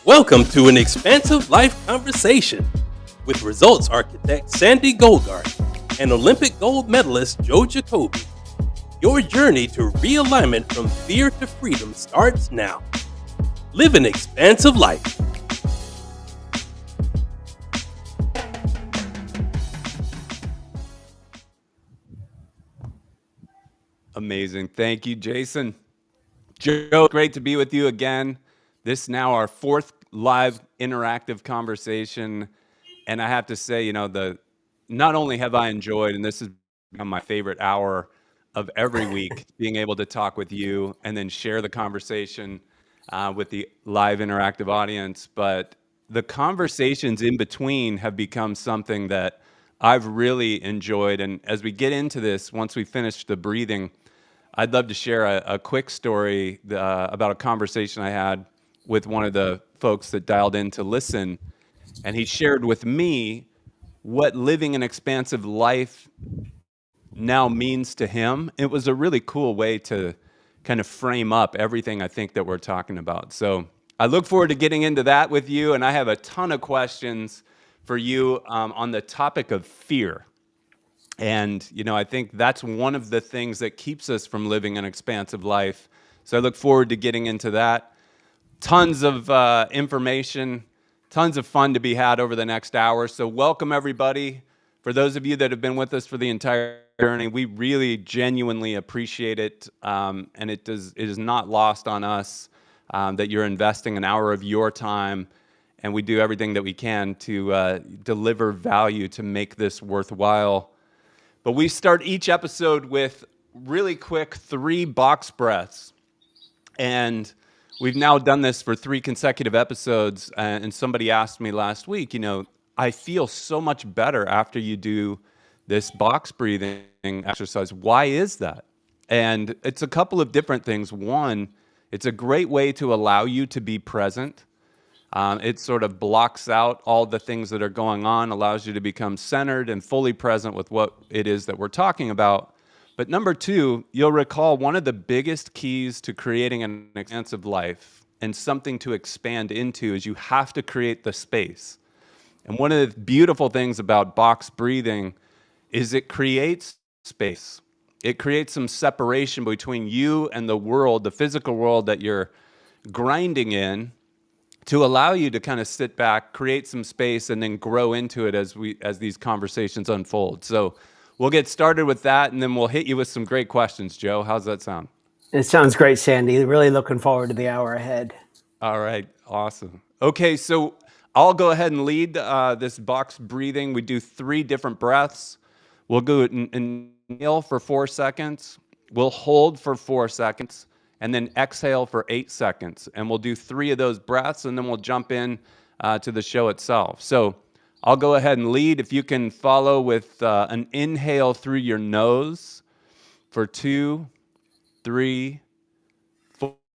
Welcome to an expansive life conversation with results architect Sande Golgart and Olympic gold medalist Jacobi. Your journey to realignment from fear to freedom starts now. Live an expansive life. Amazing. Thank you, Jason. Joe, great to be with you again. This is now our fourth live interactive conversation. And I have to say, not only have I enjoyed, and this has become my favorite hour of every week, being able to talk with you and then share the conversation with the live interactive audience, but the conversations in between have become something that I've really enjoyed. And as we get into this, once we finish the breathing, I'd love to share a quick story about a conversation I had with one of the folks that dialed in to listen. And he shared with me what living an expansive life now means to him. It was a really cool way to kind of frame up everything I think that we're talking about. So I look forward to getting into that with you. And I have a ton of questions for you on the topic of fear. And, I think that's one of the things that keeps us from living an expansive life. So I look forward to getting into that. Tons of information, tons of fun to be had over the next hour. So welcome, everybody. For those of you that have been with us for the entire journey, we really genuinely appreciate it. And it is not lost on us that you're investing an hour of your time. And we do everything that we can to deliver value to make this worthwhile. But we start each episode with really quick 3 box breaths. And we've now done this for 3 consecutive episodes. And somebody asked me last week, I feel so much better after you do this box breathing exercise. Why is that? And it's a couple of different things. One, it's a great way to allow you to be present. It sort of blocks out all the things that are going on, allows you to become centered and fully present with what it is that we're talking about. But number 2, you'll recall one of the biggest keys to creating an expansive life and something to expand into is you have to create the space. And one of the beautiful things about box breathing is it creates space. It creates some separation between you and the world, the physical world that you're grinding in, to allow you to kind of sit back, create some space, and then grow into it as these conversations unfold. So we'll get started with that, and then we'll hit you with some great questions. Joe, how's that sound? It sounds great, Sande. Really looking forward to the hour ahead. All right, awesome. Okay, so I'll go ahead and lead this box breathing. We do 3 different breaths. We'll go inhale for 4 seconds. We'll hold for 4 seconds. And then exhale for 8 seconds. And we'll do 3 of those breaths, and then we'll jump in to the show itself. So I'll go ahead and lead. If you can follow with an inhale through your nose for 2, 3,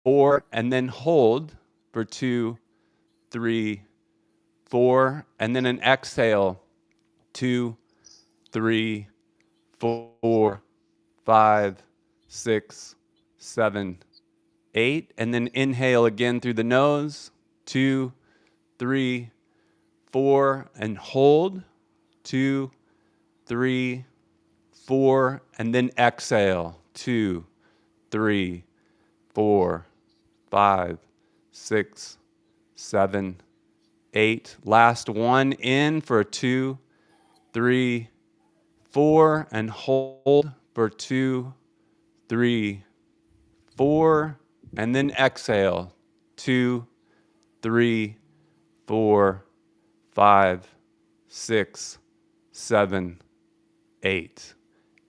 4, and then hold for 2, 3, 4, and then an exhale, 2, 3, 4, 5, 6, 7, 8, and then inhale again through the nose, 2, 3, 4, and hold, 2, 3, 4, and then exhale, 2, 3, 4, 5, 6, 7, 8. Last one in for 2, 3, 4, and hold for 2, 3, 4, and then exhale, 2, 3, 4, 5, 6, 7, 8.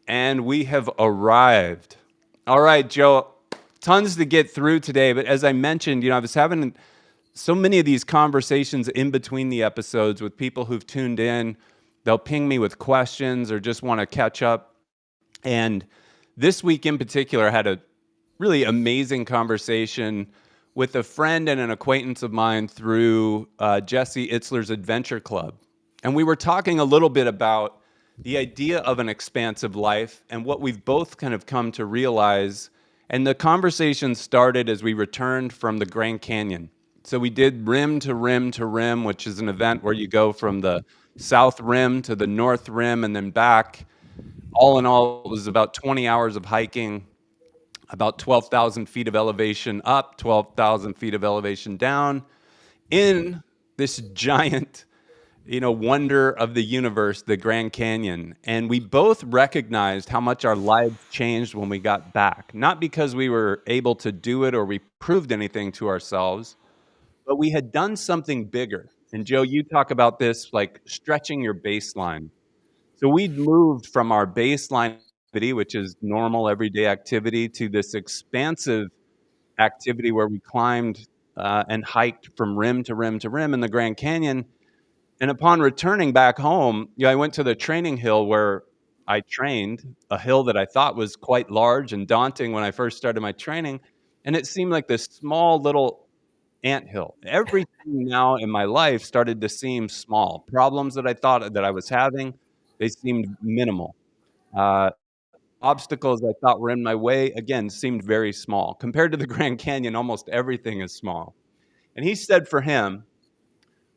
And we have arrived. All right, Joe, tons to get through today, but as I mentioned, I was having so many of these conversations in between the episodes with people who've tuned in. They'll ping me with questions or just want to catch up. And this week in particular, I had a really amazing conversation with a friend and an acquaintance of mine through Jesse Itzler's Adventure Club. And we were talking a little bit about the idea of an expansive life and what we've both kind of come to realize. And the conversation started as we returned from the Grand Canyon. So we did rim to rim to rim, which is an event where you go from the south rim to the north rim and then back. All in all, it was about 20 hours of hiking, about 12,000 feet of elevation up, 12,000 feet of elevation down in this giant, wonder of the universe, the Grand Canyon. And we both recognized how much our lives changed when we got back. Not because we were able to do it or we proved anything to ourselves, but we had done something bigger. And Joe, you talk about this, like stretching your baseline. So we'd moved from our baseline activity, which is normal everyday activity, to this expansive activity where we climbed and hiked from rim to rim to rim in the Grand Canyon. And upon returning back home, I went to the training hill where I trained, a hill that I thought was quite large and daunting when I first started my training. And it seemed like this small little anthill. Everything now in my life started to seem small. Problems that I thought that I was having, they seemed minimal. Uh, Obstacles I thought were in my way, again, seemed very small. Compared to the Grand Canyon, almost everything is small. And he said for him,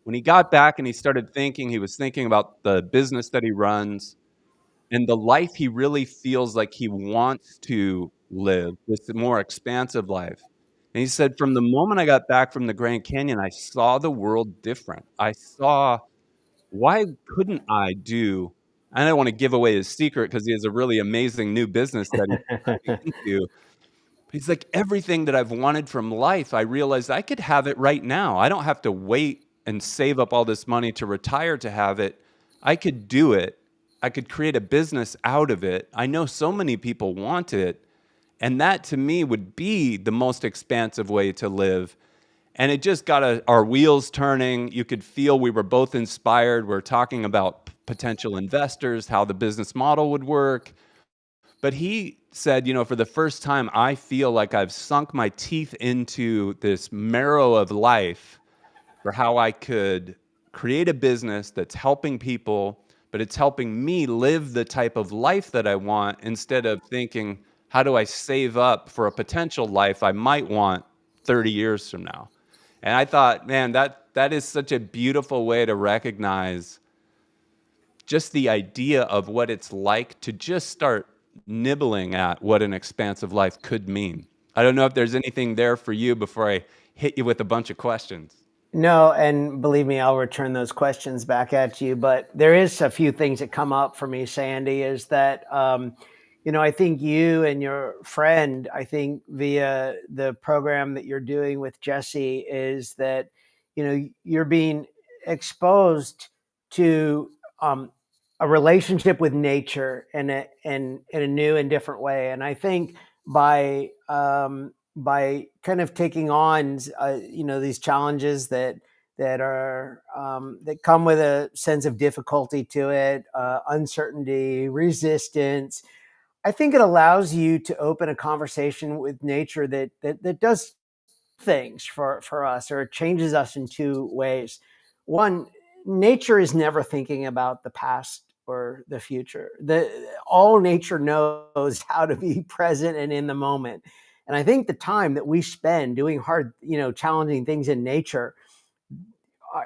when he got back and he started thinking, he was thinking about the business that he runs and the life he really feels like he wants to live, this more expansive life. And he said, from the moment I got back from the Grand Canyon, I saw the world different. I saw, why couldn't I do, I don't want to give away his secret because he has a really amazing new business that he's diving into. He's like, everything that I've wanted from life, I realized I could have it right now. I don't have to wait and save up all this money to retire to have it. I could do it. I could create a business out of it. I know so many people want it. And that to me would be the most expansive way to live. And it just got our wheels turning. You could feel we were both inspired. We're talking about potential investors, how the business model would work. But he said, for the first time, I feel like I've sunk my teeth into this marrow of life for how I could create a business that's helping people, but it's helping me live the type of life that I want instead of thinking, how do I save up for a potential life I might want 30 years from now? And I thought, man, that is such a beautiful way to recognize just the idea of what it's like to just start nibbling at what an expansive life could mean. I don't know if there's anything there for you before I hit you with a bunch of questions. No, and believe me, I'll return those questions back at you. But there is a few things that come up for me, Sandy, is that, I think you and your friend, I think via the program that you're doing with Jesse is that, you're being exposed to a relationship with nature in a new and different way. And I think by kind of taking on these challenges that come with a sense of difficulty to it, uncertainty, resistance. I think it allows you to open a conversation with nature that does things for us, or it changes us in two ways. One, nature is never thinking about the past or the future. All nature knows how to be present and in the moment. And I think the time that we spend doing hard, challenging things in nature,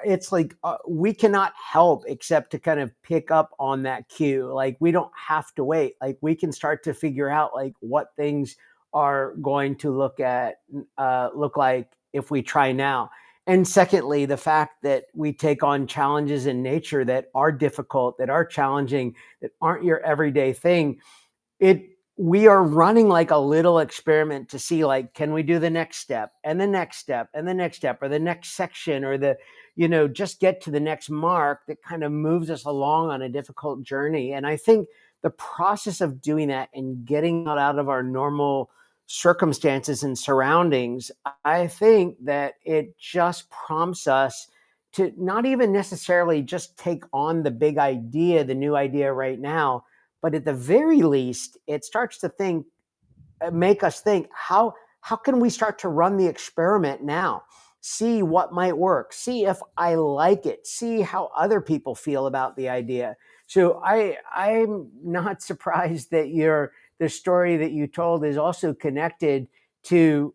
it's like we cannot help except to kind of pick up on that cue. Like, we don't have to wait. Like, we can start to figure out like what things are going to look like if we try now. And secondly, the fact that we take on challenges in nature that are difficult, that are challenging, that aren't your everyday thing, we are running like a little experiment to see, like, can we do the next step and the next step and the next step, or the next section, or just get to the next mark that kind of moves us along on a difficult journey. And I think the process of doing that and getting out of our normal circumstances and surroundings, I think that it just prompts us to not even necessarily just take on the big idea, the new idea right now, but at the very least, it starts to make us think, how can we start to run the experiment now? See what might work. See if I like it. See how other people feel about the idea. So I'm not surprised that the story that you told is also connected to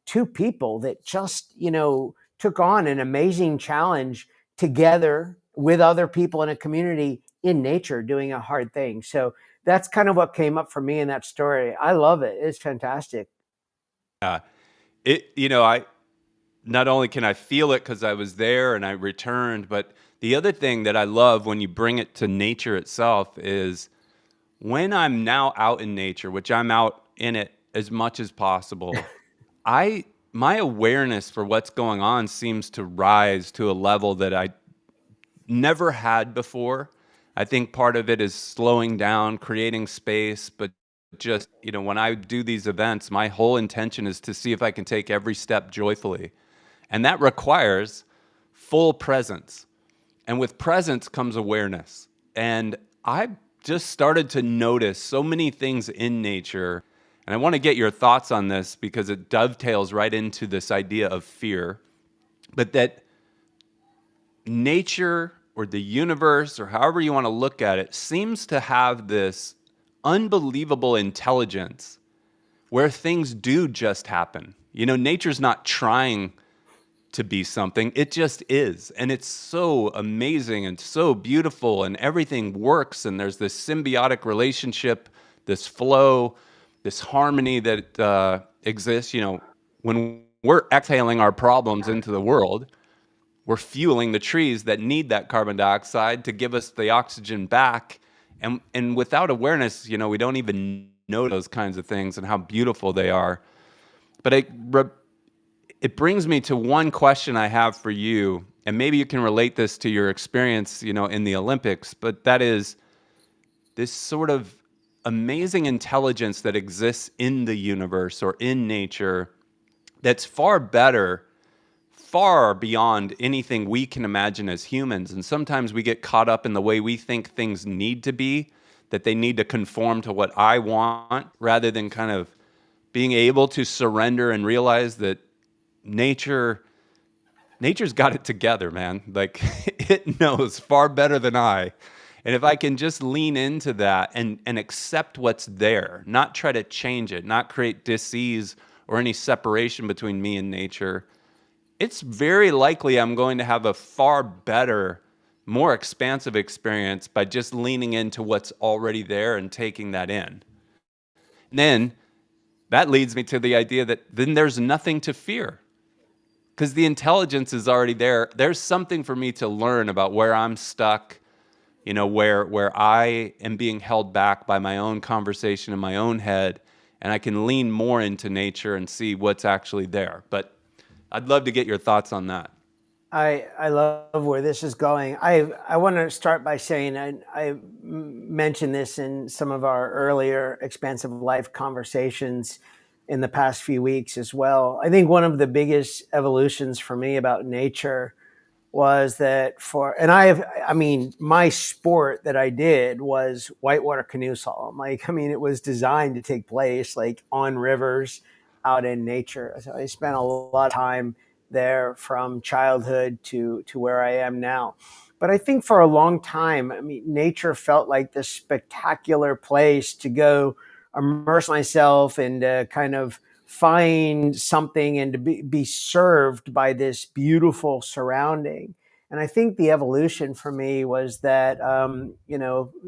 two people that just took on an amazing challenge together with other people in a community in nature doing a hard thing. So that's kind of what came up for me in that story. I love it. It's fantastic. I not only can I feel it because I was there and I returned, but the other thing that I love when you bring it to nature itself is when I'm now out in nature, which I'm out in it as much as possible, my awareness for what's going on seems to rise to a level that I never had before. I think part of it is slowing down, creating space, but just, when I do these events, my whole intention is to see if I can take every step joyfully. And that requires full presence. And with presence comes awareness. And I just started to notice so many things in nature. And I want to get your thoughts on this because it dovetails right into this idea of fear. But that nature or the universe, or however you want to look at it, seems to have this unbelievable intelligence where things do just happen. Nature's not trying to be something, it just is. And it's so amazing and so beautiful, and everything works, and there's this symbiotic relationship, this flow, this harmony that exists. When we're exhaling our problems into the world, we're fueling the trees that need that carbon dioxide to give us the oxygen back. And without awareness, we don't even know those kinds of things and how beautiful they are. But it brings me to one question I have for you, and maybe you can relate this to your experience, in the Olympics, but that is this sort of amazing intelligence that exists in the universe or in nature that's far better, far beyond anything we can imagine as humans. And sometimes we get caught up in the way we think things need to be, that they need to conform to what I want, rather than kind of being able to surrender and realize that nature's got it together, man. Like, it knows far better than I. And if I can just lean into that and accept what's there, not try to change it, not create dis-ease or any separation between me and nature, it's very likely I'm going to have a far better, more expansive experience by just leaning into what's already there and taking that in. And then that leads me to the idea that then there's nothing to fear, because the intelligence is already there. There's something for me to learn about where I'm stuck, where I am being held back by my own conversation in my own head, and I can lean more into nature and see what's actually there. But I'd love to get your thoughts on that. I love where this is going. I want to start by saying I mentioned this in some of our earlier Expansive Life conversations in the past few weeks as well. I think one of the biggest evolutions for me about nature was that my sport that I did was whitewater canoe slalom. It was designed to take place like on rivers out in nature. So I spent a lot of time there from childhood to where I am now. But I think for a long time, nature felt like this spectacular place to go immerse myself and kind of find something and to be served by this beautiful surrounding. And I think the evolution for me was that,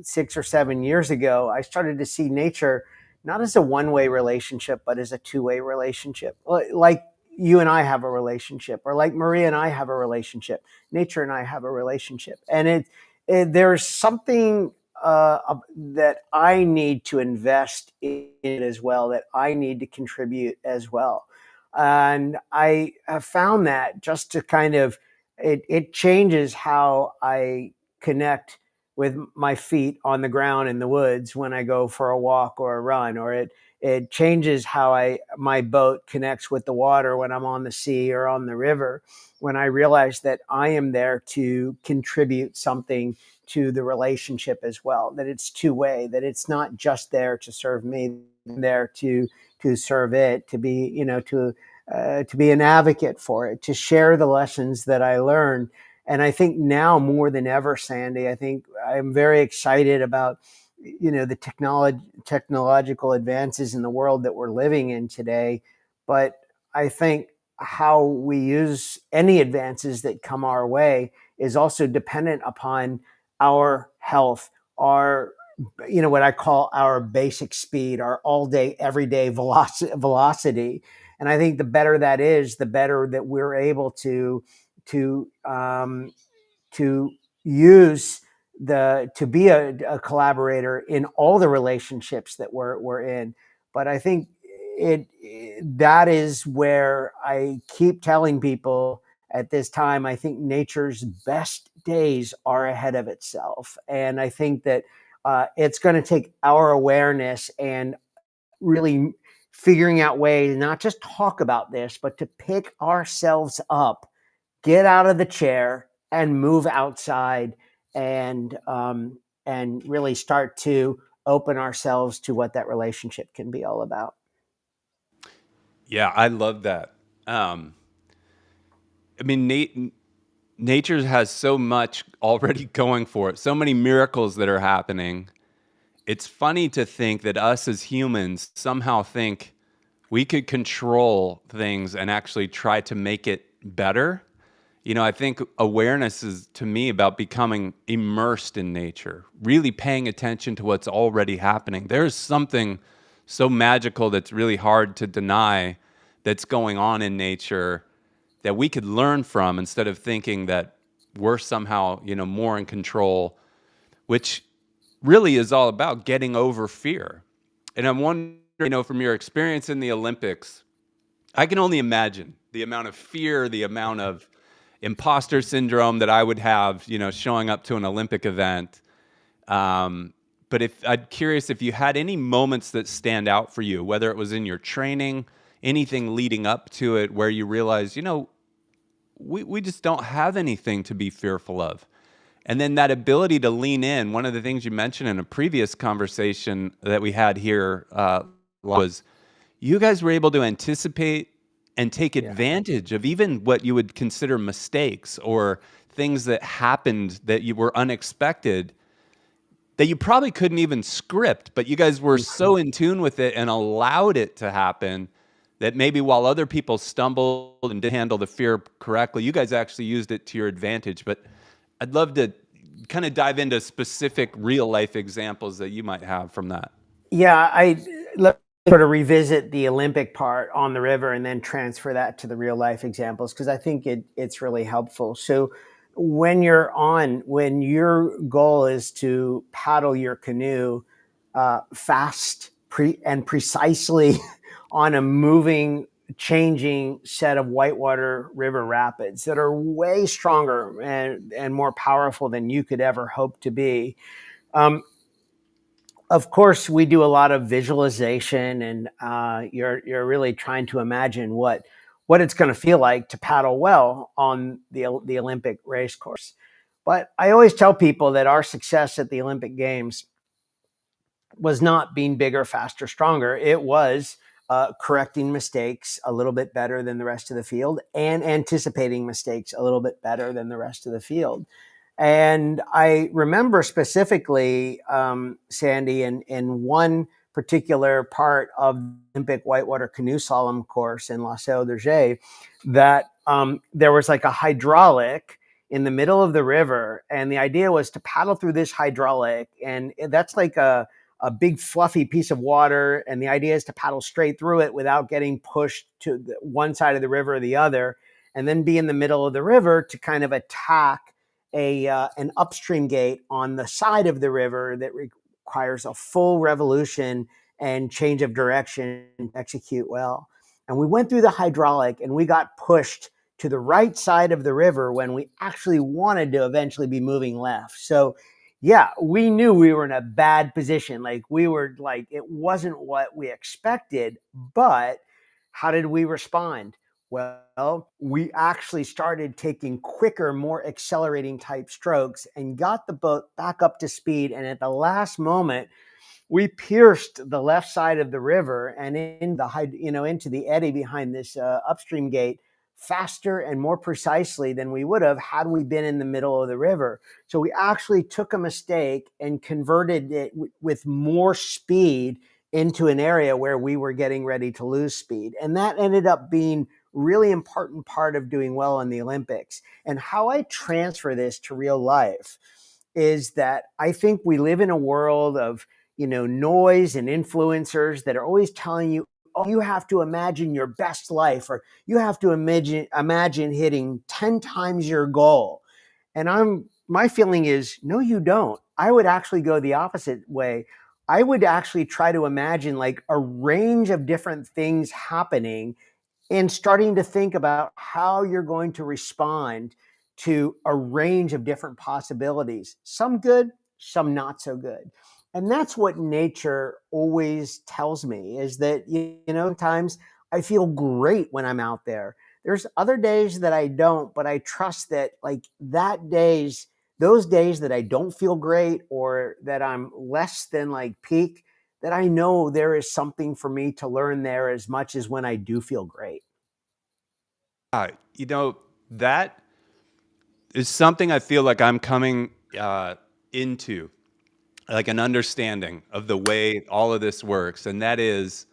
6 or 7 years ago, I started to see nature not as a one-way relationship, but as a two-way relationship. Like you and I have a relationship, or like Maria and I have a relationship, nature and I have a relationship. And there's something that I need to invest in it as well, that I need to contribute as well. And I have found that just to kind of, it changes how I connect with my feet on the ground in the woods when I go for a walk or a run, or it changes how my boat connects with the water when I'm on the sea or on the river, when I realize that I am there to contribute something to the relationship as well, that it's two-way, that it's not just there to serve me, there to serve it, to be, to be an advocate for it, to share the lessons that I learned. And I think now more than ever, Sandy, I think I'm very excited about, the technological advances in the world that we're living in today. But I think how we use any advances that come our way is also dependent upon our health, our, what I call our basic speed, our all day, everyday velocity. And I think the better that is, the better that we're able to use to be a collaborator in all the relationships that we're in. But I think that is where I keep telling people at this time, I think nature's best days are ahead of itself. And I think that it's going to take our awareness and really figuring out ways, not just talk about this, but to pick ourselves up, get out of the chair and move outside, and really start to open ourselves to what that relationship can be all about. Yeah, I love that. I mean, nature has so much already going for it, so many miracles that are happening. It's funny to think that us as humans somehow think we could control things and actually try to make it better. I think awareness is, to me, about becoming immersed in nature, really paying attention to what's already happening. There's something so magical that's really hard to deny that's going on in nature that we could learn from, instead of thinking that we're somehow, more in control, which really is all about getting over fear. And I'm wondering, from your experience in the Olympics, I can only imagine the amount of fear, the amount of imposter syndrome that I would have, showing up to an Olympic event. But I'm curious if you had any moments that stand out for you, whether it was in your training, anything leading up to it, where you realized, we just don't have anything to be fearful of. And then that ability to lean in. One of the things you mentioned in a previous conversation that we had here was you guys were able to anticipate and take advantage of even what you would consider mistakes or things that happened that you were unexpected, that you probably couldn't even script, but you guys were so in tune with it and allowed it to happen that maybe while other people stumbled and didn't handle the fear correctly, you guys actually used it to your advantage. But I'd love to kind of dive into specific real life examples that you might have from that. Yeah, let's sort of revisit the Olympic part on the river and then transfer that to the real life examples, because I think it's really helpful. So when your goal is to paddle your canoe fast and precisely on a moving, changing set of whitewater river rapids that are way stronger and more powerful than you could ever hope to be. Of course, we do a lot of visualization, and you're really trying to imagine what it's going to feel like to paddle well on the Olympic race course. But I always tell people that our success at the Olympic Games was not being bigger, faster, stronger. It was correcting mistakes a little bit better than the rest of the field and anticipating mistakes a little bit better than the rest of the field. And I remember specifically, Sandy, in one particular part of the Olympic whitewater canoe slalom course in La Seu d'Urgell, that there was like a hydraulic in the middle of the river. And the idea was to paddle through this hydraulic. And that's like a big fluffy piece of water. And the idea is to paddle straight through it without getting pushed to one side of the river or the other, and then be in the middle of the river to kind of attack an upstream gate on the side of the river that requires a full revolution and change of direction to execute well. And we went through the hydraulic and we got pushed to the right side of the river when we actually wanted to eventually be moving left. So yeah, we knew we were in a bad position. Like it wasn't what we expected, but how did we respond? Well, we actually started taking quicker, more accelerating type strokes and got the boat back up to speed. And at the last moment, we pierced the left side of the river and into the eddy behind this upstream gate faster and more precisely than we would have had we been in the middle of the river. So we actually took a mistake and converted it with more speed into an area where we were getting ready to lose speed. And that ended up being really important part of doing well in the Olympics. And how I transfer this to real life is that I think we live in a world of, noise and influencers that are always telling you, oh, you have to imagine your best life, or you have to imagine hitting 10 times your goal. And my feeling is, no, you don't. I would actually go the opposite way. I would actually try to imagine like a range of different things happening and starting to think about how you're going to respond to a range of different possibilities, some good, some not so good. And that's what nature always tells me, is that, sometimes I feel great when I'm out there. There's other days that I don't, but I trust that like those days that I don't feel great, or that I'm less than like peak, that I know there is something for me to learn there as much as when I do feel great. You know, that is something I feel like I'm coming into, like an understanding of the way all of this works. And that is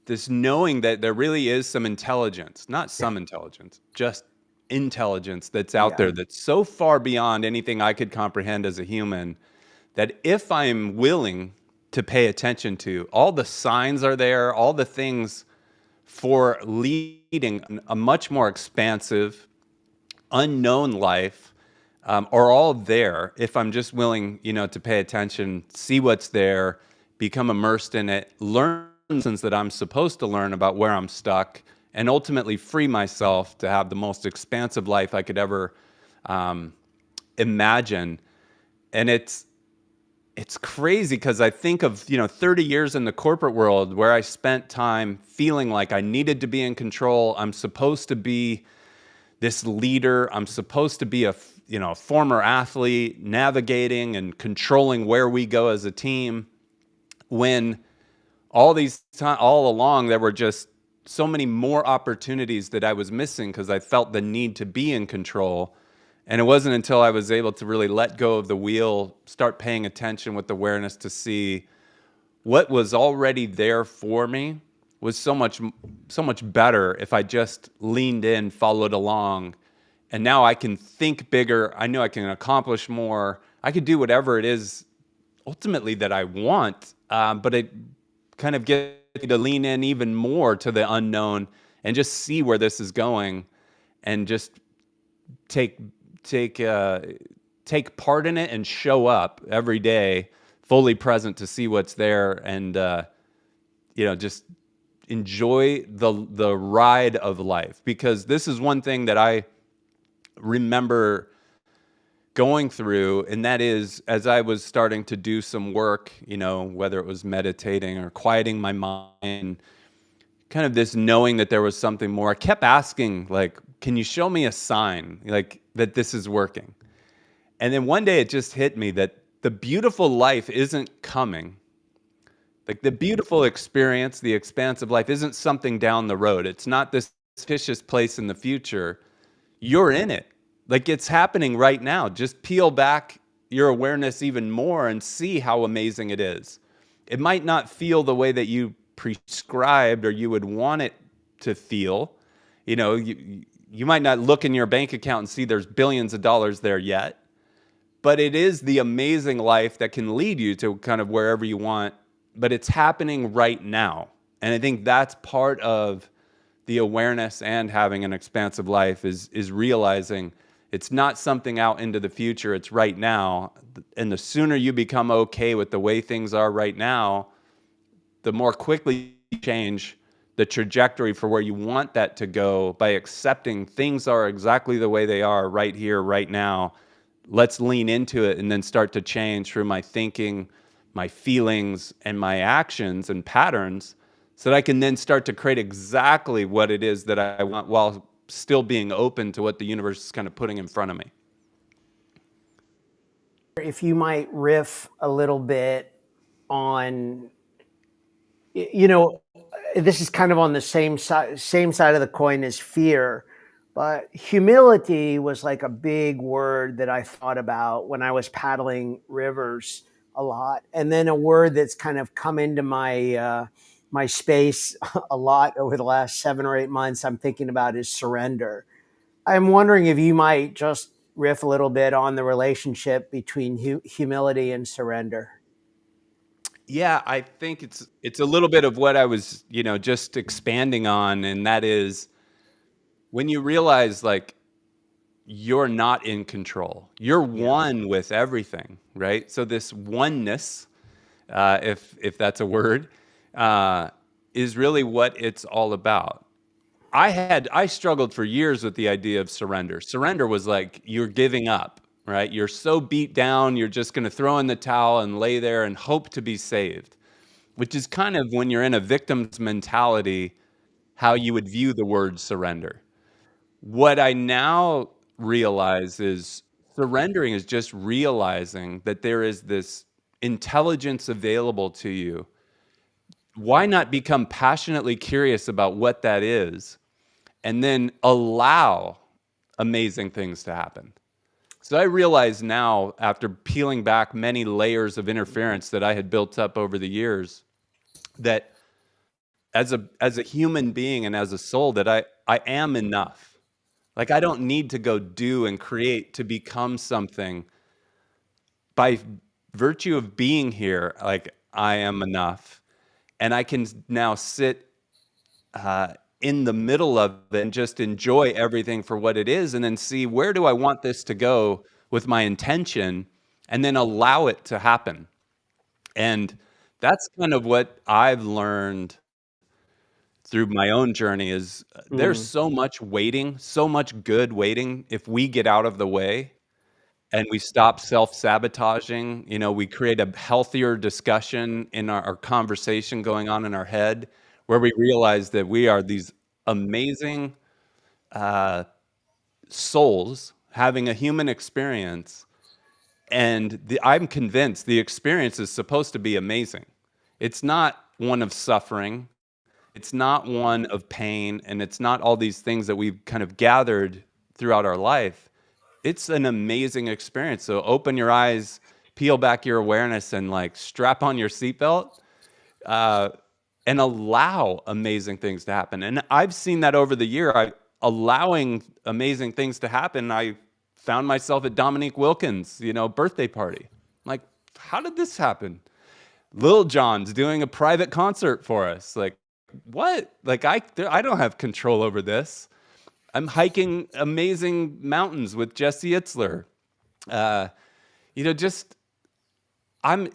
this knowing that there really is some intelligence, not some intelligence, just intelligence that's out there that's so far beyond anything I could comprehend as a human, that if I'm willing to pay attention to, all the signs are there, all the things for leading a much more expansive, unknown life are all there if I'm just willing, to pay attention, see what's there, become immersed in it, learn lessons that I'm supposed to learn about where I'm stuck, and ultimately free myself to have the most expansive life I could ever imagine. And it's crazy because I think of, 30 years in the corporate world where I spent time feeling like I needed to be in control. I'm supposed to be this leader. I'm supposed to be a former athlete, navigating and controlling where we go as a team, when all along there were just so many more opportunities that I was missing because I felt the need to be in control. And it wasn't until I was able to really let go of the wheel, start paying attention with awareness to see what was already there for me was so much better if I just leaned in, followed along. And now I can think bigger. I know I can accomplish more. I could do whatever it is ultimately that I want, but it kind of gets me to lean in even more to the unknown and just see where this is going, and just take part in it and show up every day fully present to see what's there, and just enjoy the ride of life. Because this is one thing that I remember going through, and that is, as I was starting to do some work, whether it was meditating or quieting my mind, kind of this knowing that there was something more, I kept asking, like, can you show me a sign, like, that this is working? And then one day it just hit me that the beautiful life isn't coming. Like, the beautiful experience, the expansive life isn't something down the road. It's not this fictitious place in the future. You're in it. Like, it's happening right now. Just peel back your awareness even more and see how amazing it is. It might not feel the way that you prescribed or you would want it to feel. You might not look in your bank account and see there's billions of dollars there yet, but it is the amazing life that can lead you to kind of wherever you want, but it's happening right now. And I think that's part of the awareness and having an expansive life is realizing it's not something out into the future, it's right now. And the sooner you become okay with the way things are right now, the more quickly you change the trajectory for where you want that to go by accepting things are exactly the way they are right here, right now. Let's lean into it and then start to change through my thinking, my feelings, and my actions and patterns, so that I can then start to create exactly what it is that I want while still being open to what the universe is kind of putting in front of me. If you might riff a little bit on, this is kind of on the same side of the coin as fear, but humility was like a big word that I thought about when I was paddling rivers a lot. And then a word that's kind of come into my my space a lot over the last 7 or 8 months, I'm thinking about is surrender. I'm wondering if you might just riff a little bit on the relationship between humility and surrender. Yeah, I think it's a little bit of what I was, just expanding on, and that is when you realize like you're not in control. You're Yeah. one with everything, right? So this oneness, if that's a word, uh, is really what it's all about. I struggled for years with the idea of surrender. Surrender was like you're giving up, right? You're so beat down, you're just going to throw in the towel and lay there and hope to be saved, which is kind of when you're in a victim's mentality, how you would view the word surrender. What I now realize is surrendering is just realizing that there is this intelligence available to you. Why not become passionately curious about what that is and then allow amazing things to happen? So I realize now, after peeling back many layers of interference that I had built up over the years, that as a human being and as a soul, that I am enough. Like I don't need to go do and create to become something. By virtue of being here, like I am enough, and I can now sit in the middle of it and just enjoy everything for what it is, and then see where do I want this to go with my intention, and then allow it to happen. And that's kind of what I've learned through my own journey is there's Mm. so much waiting, so much good waiting if we get out of the way and we stop self-sabotaging. We create a healthier discussion in our conversation going on in our head, where we realize that we are these amazing uh, souls having a human experience. And I'm convinced the experience is supposed to be amazing. It's not one of suffering. It's not one of pain, and it's not all these things that we've kind of gathered throughout our life. It's an amazing experience. So open your eyes, peel back your awareness, and like strap on your seatbelt, uh, and allow amazing things to happen. And I've seen that over the year. Allowing amazing things to happen. I found myself at Dominique Wilkins', birthday party. Like, how did this happen? Lil Jon's doing a private concert for us. Like, what? Like, I don't have control over this. I'm hiking amazing mountains with Jesse Itzler. Uh, just I'm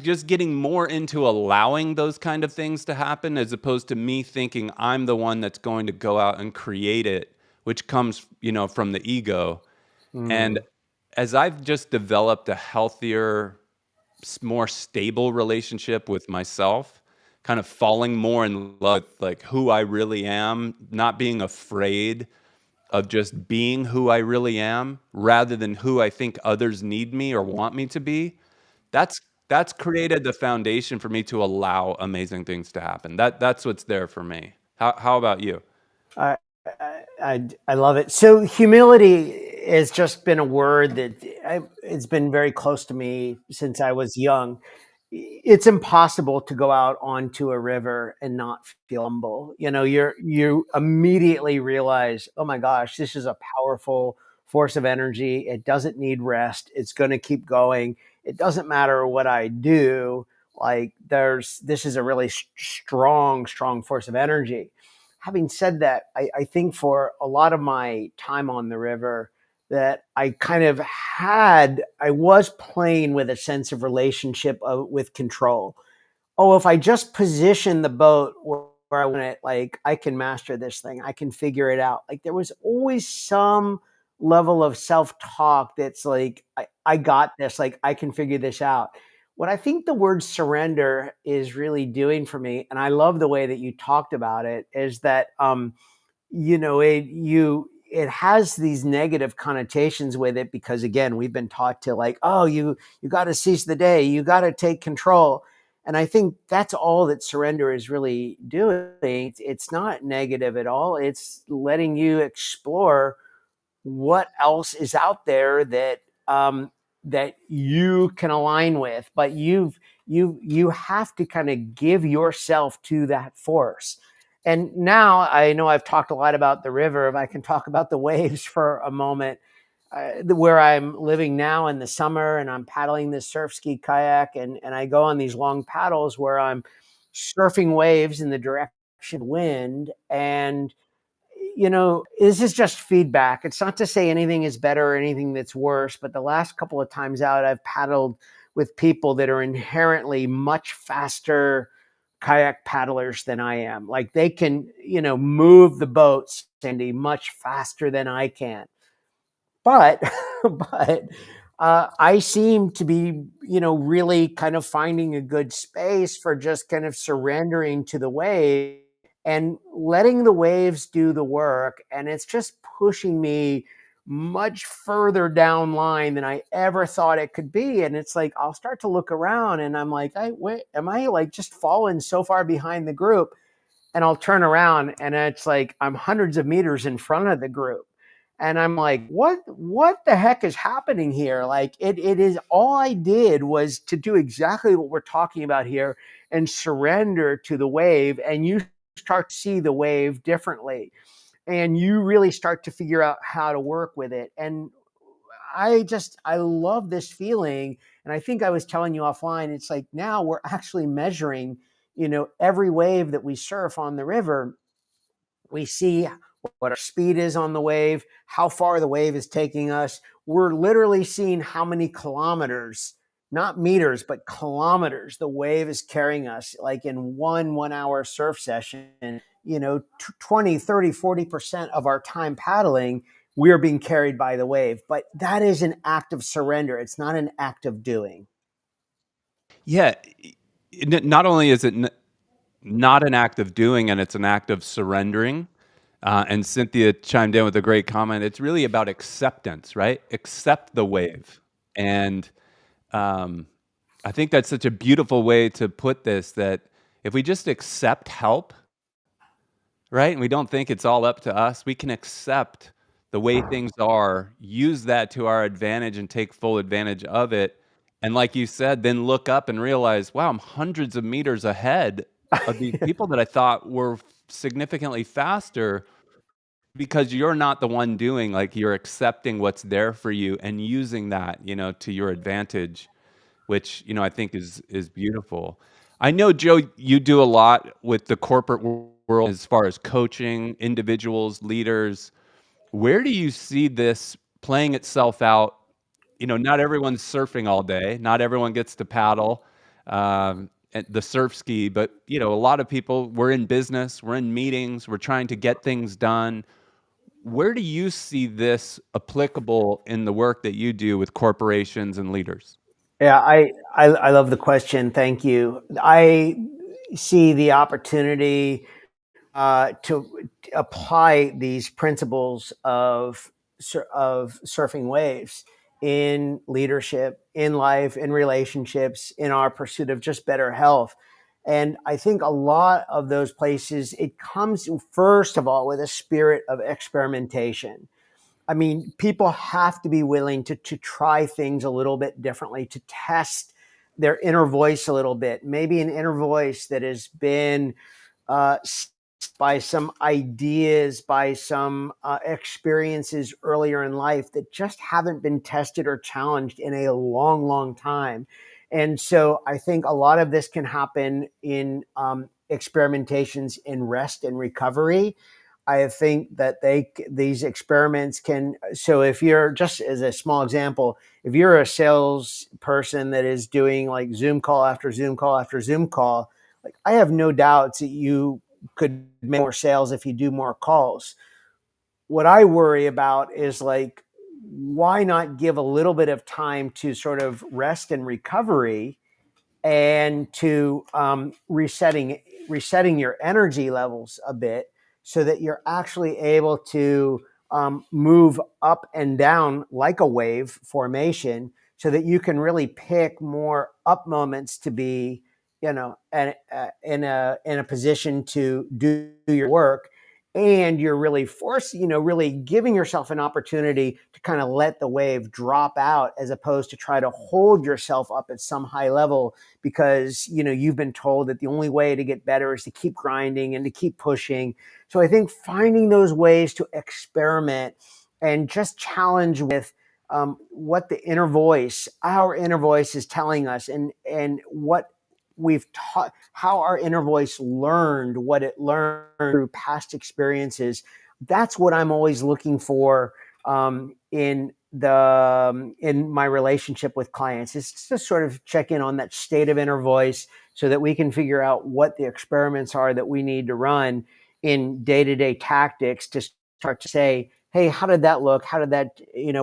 just getting more into allowing those kind of things to happen, as opposed to me thinking I'm the one that's going to go out and create it, which comes, from the ego. And Mm. as I've just developed a healthier, more stable relationship with myself, kind of falling more in love with like who I really am, not being afraid of just being who I really am rather than who I think others need me or want me to be. That's that's created the foundation for me to allow amazing things to happen. That's what's there for me. How about you? I, I love it. So humility has just been a word that it's been very close to me since I was young. It's impossible to go out onto a river and not feel humble. You immediately realize, oh my gosh, this is a powerful force of energy. It doesn't need rest. It's going to keep going. It doesn't matter what I do. Like this is a really strong force of energy. Having said that, I think for a lot of my time on the river, that I was playing with a sense of relationship with control. Oh, if I just position the boat where I want it, like I can master this thing, I can figure it out. Like there was always some level of self talk that's like, I got this, like I can figure this out. What I think the word surrender is really doing for me, and I love the way that you talked about it, is that it has these negative connotations with it because again we've been taught to like, oh, you got to seize the day, you got to take control. And I think that's all that surrender is really doing. It's not negative at all. It's letting you explore what else is out there that that you can align with, but you have to kind of give yourself to that force. And now I know I've talked a lot about the river. If I can talk about the waves for a moment, where I'm living now in the summer, and I'm paddling this surf ski kayak, and I go on these long paddles where I'm surfing waves in the direction of wind. And this is just feedback. It's not to say anything is better or anything that's worse, but the last couple of times out, I've paddled with people that are inherently much faster kayak paddlers than I am. Like, they can, move the boats, Sandy, much faster than I can. But, I seem to be, really kind of finding a good space for just kind of surrendering to the wave and letting the waves do the work. And it's just pushing me much further down line than I ever thought it could be. And it's like, I'll start to look around and I'm like, wait, am I like just falling so far behind the group? And I'll turn around and it's like I'm hundreds of meters in front of the group. And I'm like, what the heck is happening here? Like, it is, all I did was to do exactly what we're talking about here and surrender to the wave. And you start to see the wave differently, and you really start to figure out how to work with it. And I love this feeling. And I think I was telling you offline, it's like now we're actually measuring, every wave that we surf on the river. We see what our speed is on the wave, how far the wave is taking us. We're literally seeing how many kilometers, not meters, but kilometers, the wave is carrying us. Like in 1 hour surf session, 20, 30, 40% of our time paddling, we're being carried by the wave. But that is an act of surrender. It's not an act of doing. Yeah. Not only is it not an act of doing, and it's an act of surrendering. And Cynthia chimed in with a great comment. It's really about acceptance, right? Accept the wave. And I think that's such a beautiful way to put this, that if we just accept help, right, and we don't think it's all up to us, we can accept the way things are, use that to our advantage and take full advantage of it. And like you said, then look up and realize, wow, I'm hundreds of meters ahead of these people that I thought were significantly faster, because you're not the one doing, like, you're accepting what's there for you and using that, to your advantage, which, I think is beautiful. I know, Joe, you do a lot with the corporate world as far as coaching individuals, leaders. Where do you see this playing itself out? Not everyone's surfing all day. Not everyone gets to paddle at the surf ski, but a lot of people, we're in business, we're in meetings, we're trying to get things done. Where do you see this applicable in the work that you do with corporations and leaders? Yeah, I love the question. Thank you. I see the opportunity to apply these principles of surfing waves in leadership, in life, in relationships, in our pursuit of just better health. And I think a lot of those places, it comes first of all with a spirit of experimentation. I mean, people have to be willing to try things a little bit differently, to test their inner voice a little bit. Maybe an inner voice that has been uh, by some ideas, by some experiences earlier in life that just haven't been tested or challenged in a long, long time. And so I think a lot of this can happen in experimentations in rest and recovery. I think that these experiments can. So if you're, just as a small example, if you're a salesperson that is doing like Zoom call after Zoom call after Zoom call, like, I have no doubts that you could make more sales if you do more calls. What I worry about is, like, why not give a little bit of time to sort of rest and recovery, and to resetting your energy levels a bit, so that you're actually able to move up and down like a wave formation, so that you can really pick more up moments to be, in a position to do your work, and you're really really giving yourself an opportunity to kind of let the wave drop out, as opposed to try to hold yourself up at some high level, because you've been told that the only way to get better is to keep grinding and to keep pushing. So I think finding those ways to experiment and just challenge with what our inner voice is telling us, and what we've taught, how our inner voice learned what it learned through past experiences. That's what I'm always looking for in my relationship with clients, is to sort of check in on that state of inner voice, so that we can figure out what the experiments are that we need to run in day-to-day tactics, to start to say, hey, how did that look? How did that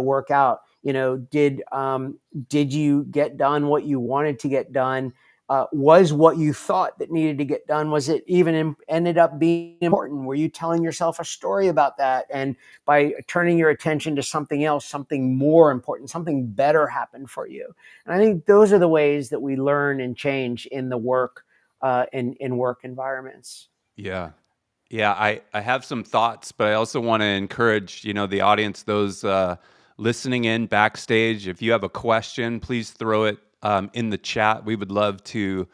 work out? Did you get done what you wanted to get done? Was what you thought that needed to get done, was it even ended up being important? Were you telling yourself a story about that? And by turning your attention to something else, something more important, something better happened for you. And I think those are the ways that we learn and change in the work, in work environments. Yeah. Yeah, I have some thoughts, but I also want to encourage, the audience, those listening in backstage. If you have a question, please throw it in the chat. We would love to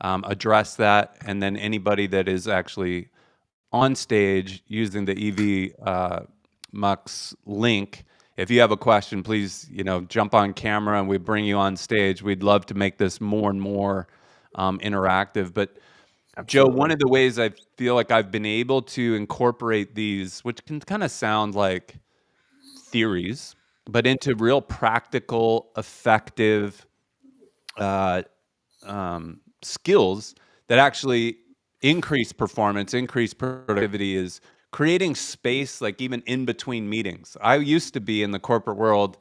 address that. And then anybody that is actually on stage using the EV Mux link, if you have a question, please, jump on camera and we bring you on stage. We'd love to make this more and more interactive. But Absolutely. Joe, one of the ways I feel like I've been able to incorporate these, which can kind of sound like theories, but into real practical, effective skills that actually increase performance, increase productivity, is creating space, like even in between meetings. I used to be in the corporate world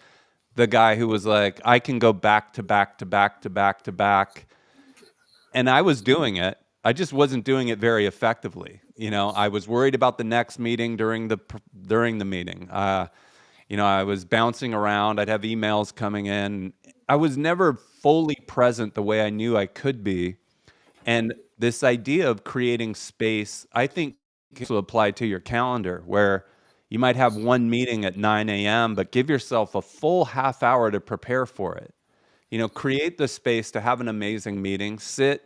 the guy who was like, I can go back to back to back to back to back. And I was doing it. I just wasn't doing it very effectively. I was worried about the next meeting during the meeting. I was bouncing around. I'd have emails coming in. I was never fully present the way I knew I could be. And this idea of creating space, I think, can also apply to your calendar, where you might have one meeting at 9 a.m., but give yourself a full half hour to prepare for it. Create the space to have an amazing meeting. Sit,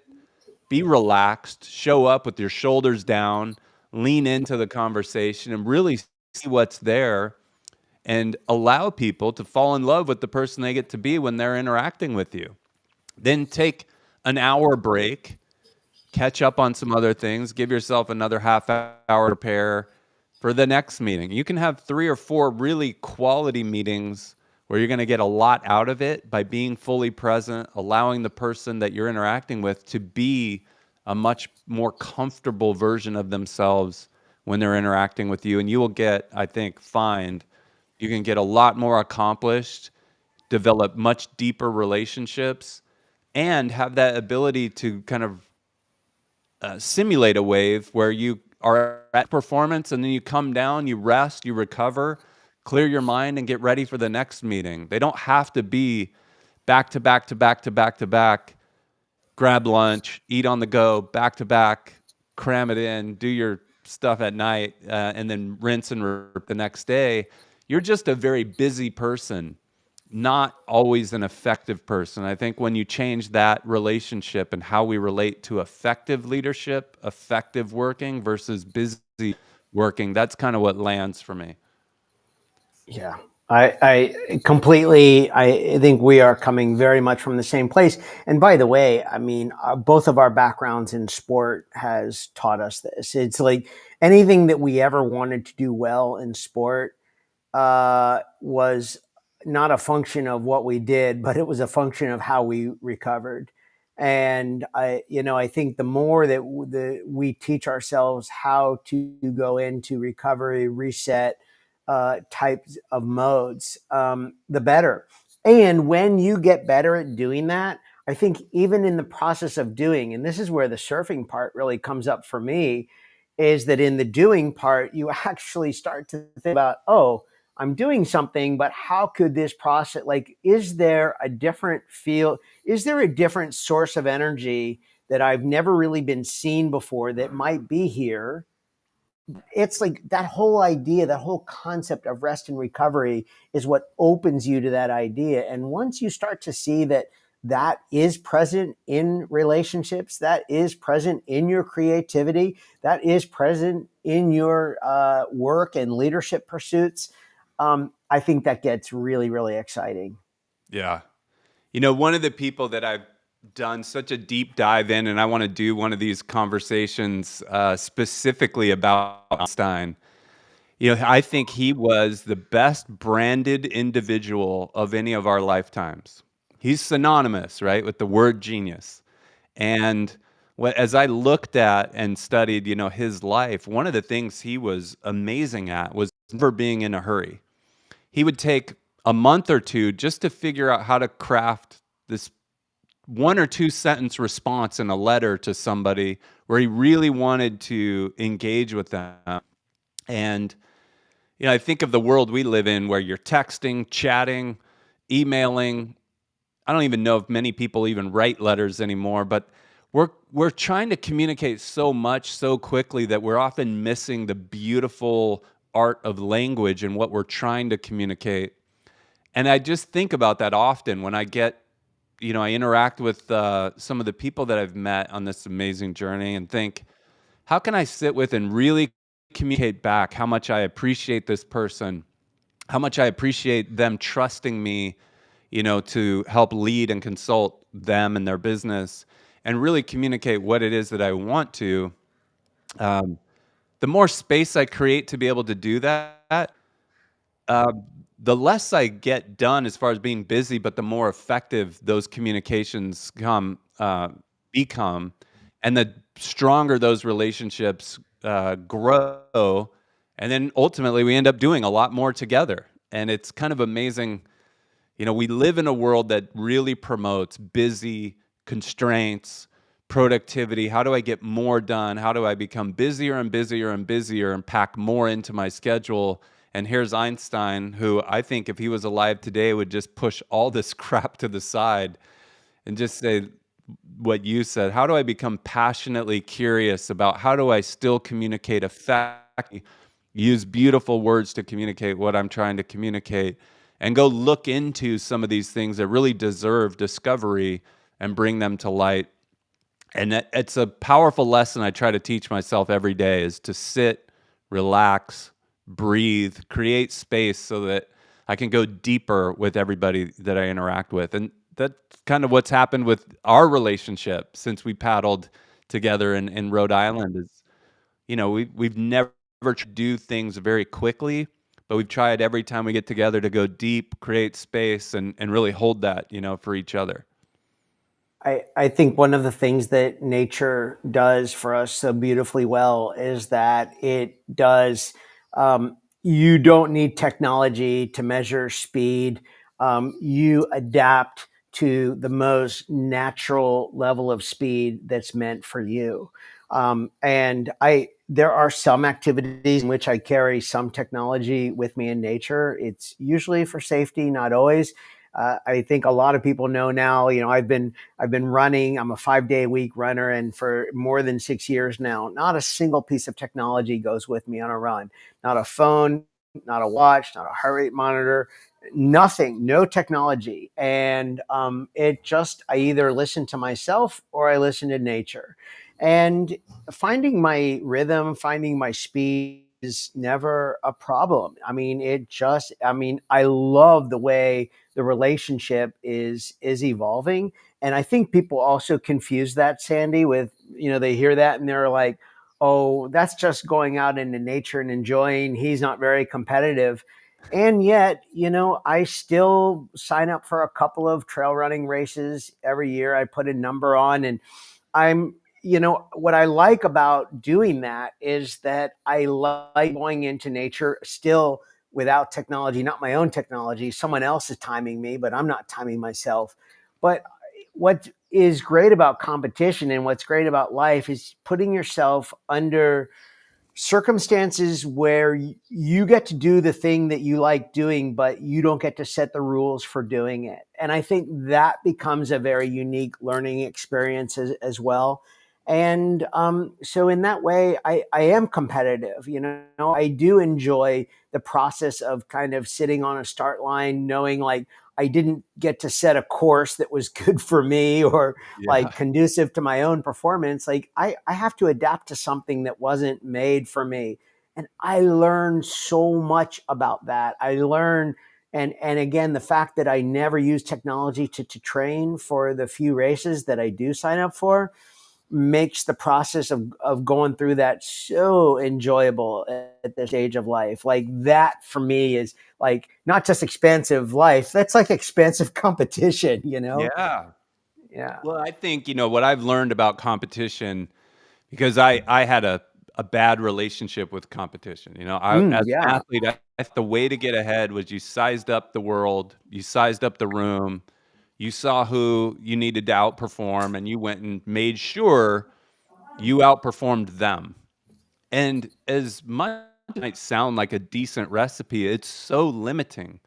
be relaxed, show up with your shoulders down, lean into the conversation, and really see what's there, and allow people to fall in love with the person they get to be when they're interacting with you. Then take an hour break, catch up on some other things, give yourself another half hour to prepare for the next meeting. You can have 3 or 4 really quality meetings where you're going to get a lot out of it by being fully present, allowing the person that you're interacting with to be a much more comfortable version of themselves when they're interacting with you. And you will get, I think, you can get a lot more accomplished, develop much deeper relationships, and have that ability to kind of simulate a wave where you are at performance and then you come down, you rest, you recover, clear your mind, and get ready for the next meeting. They don't have to be back to back to back to back to back, grab lunch, eat on the go, back to back, cram it in, do your stuff at night, and then rinse and repeat the next day. You're just a very busy person, not always an effective person. I think when you change that relationship and how we relate to effective leadership, effective working versus busy working, that's kind of what lands for me. Yeah, I completely, I think we are coming very much from the same place. And by the way, I mean, both of our backgrounds in sport has taught us this. It's like anything that we ever wanted to do well in sport was not a function of what we did, but it was a function of how we recovered. And I think the more that we teach ourselves how to go into recovery, reset types of modes, the better. And when you get better at doing that, I think even in the process of doing, and this is where the surfing part really comes up for me, is that in the doing part, you actually start to think about, oh, I'm doing something, but how could this process, like, is there a different feel? Is there a different source of energy that I've never really been seen before that might be here? it's like that whole idea, that whole concept of rest and recovery is what opens you to that idea. And once you start to see that that is present in relationships, that is present in your creativity, that is present in your work and leadership pursuits, I think that gets really, really exciting. Yeah. You know, one of the people that I've done such a deep dive in, and I want to do one of these conversations specifically about Einstein. You know, I think he was the best branded individual of any of our lifetimes. He's synonymous, right, with the word genius. And as I looked at and studied, you know, his life, one of the things he was amazing at was never being in a hurry. He would take a month or two just to figure out how to craft this one or two sentence response in a letter to somebody where he really wanted to engage with them. And you know, I think of the world we live in where you're texting, chatting, emailing. I don't even know if many people even write letters anymore, but we're trying to communicate so much so quickly that we're often missing the beautiful art of language and what we're trying to communicate. And I just think about that often when I get, you know, I interact with some of the people that I've met on this amazing journey and think, how can I sit with and really communicate back how much I appreciate this person, how much I appreciate them trusting me, you know, to help lead and consult them and their business and really communicate what it is that I want to. The more space I create to be able to do that, uh, the less I get done as far as being busy, but the more effective those communications become, and the stronger those relationships grow, and then ultimately we end up doing a lot more together. And it's kind of amazing. You know, we live in a world that really promotes busy constraints, productivity. How do I get more done? How do I become busier and busier and busier and pack more into my schedule? And here's Einstein, who I think if he was alive today would just push all this crap to the side and just say what you said. How do I become passionately curious about how do I still communicate effectively, use beautiful words to communicate what I'm trying to communicate, and go look into some of these things that really deserve discovery and bring them to light. And it's a powerful lesson I try to teach myself every day is to sit, relax, breathe, create space so that I can go deeper with everybody that I interact with. And that's kind of what's happened with our relationship since we paddled together in Rhode Island is, you know, we've never tried to do things very quickly, but we've tried every time we get together to go deep, create space, and really hold that, you know, for each other. I think one of the things that nature does for us so beautifully well is that it does, you don't need technology to measure speed. You adapt to the most natural level of speed that's meant for you. There are some activities in which I carry some technology with me in nature. It's usually for safety, not always. I think a lot of people know now, you know, I've been running. I'm a 5-day-a-week runner. And for more than 6 years now, not a single piece of technology goes with me on a run. Not a phone, not a watch, not a heart rate monitor, nothing, no technology. And I either listen to myself or I listen to nature. And finding my rhythm, finding my speed is never a problem. I love the way the relationship is evolving. And I think people also confuse that, Sandy, with, you know, they hear that and they're like, oh, that's just going out into nature and enjoying. He's not very competitive. And yet, you know, I still sign up for a couple of trail running races every year. I put a number on, and you know, what I like about doing that is that I like going into nature still without technology, not my own technology. Someone else is timing me, but I'm not timing myself. But what is great about competition and what's great about life is putting yourself under circumstances where you get to do the thing that you like doing, but you don't get to set the rules for doing it. And I think that becomes a very unique learning experience as well. And so in that way, I am competitive. I do enjoy the process of kind of sitting on a start line, knowing like I didn't get to set a course that was good for me or Yeah. like conducive to my own performance. Like I have to adapt to something that wasn't made for me. And I learned so much about that. I learned, and again, the fact that I never use technology to train for the few races that I do sign up for makes the process of going through that so enjoyable at this stage of life. Like that for me is like not just expansive life, that's like expansive competition, Yeah. Yeah. Well, I think, what I've learned about competition, because I had a bad relationship with competition. As an Yeah. athlete, I the way to get ahead was you sized up the world, you sized up the room, you saw who you needed to outperform, and you went and made sure you outperformed them. And as much as it might sound like a decent recipe, it's so limiting.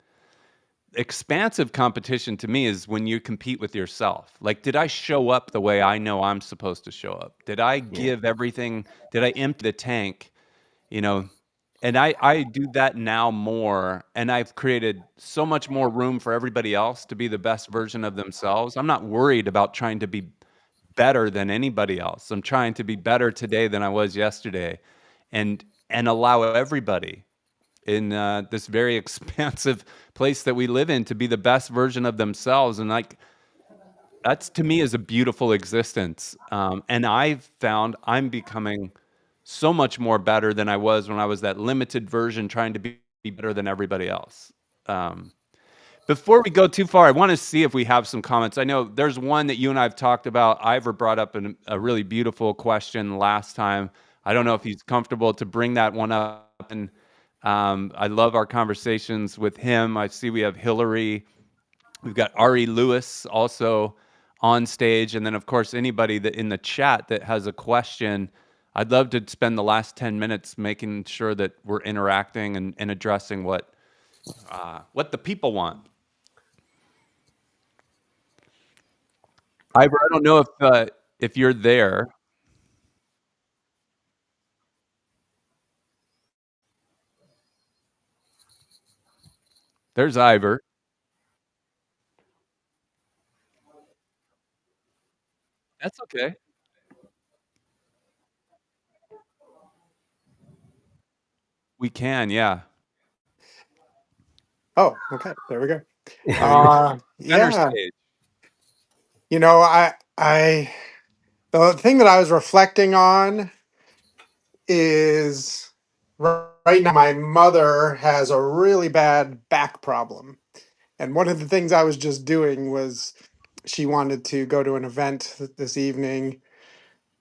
Expansive competition to me is when you compete with yourself. Like, did I show up the way I know I'm supposed to show up? Did I Yeah. give everything? Did I empty the tank? You know, and I do that now more, and I've created so much more room for everybody else to be the best version of themselves. I'm not worried about trying to be better than anybody else. I'm trying to be better today than I was yesterday, and allow everybody in this very expansive place that we live in to be the best version of themselves. And like that's to me is a beautiful existence. And I've found I'm becoming so much more better than I was when I was that limited version trying to be better than everybody else. Um, Before we go too far, I want to see if we have some comments. I know there's one that you and I have talked about. Ivor brought up a really beautiful question last time. I don't know if he's comfortable to bring that one up. And I love our conversations with him. I see we have Hillary. We've got Ari Lewis also on stage. And then, of course, anybody that in the chat that has a question, I'd love to spend the last 10 minutes making sure that we're interacting and addressing what the people want. Ivor, I don't know if you're there. There's Ivor. That's okay. We can, yeah. Oh, okay. There we go. There you go. Center Yeah. stage. You know, I, the thing that I was reflecting on is right now my mother has a really bad back problem. And one of the things I was just doing was she wanted to go to an event this evening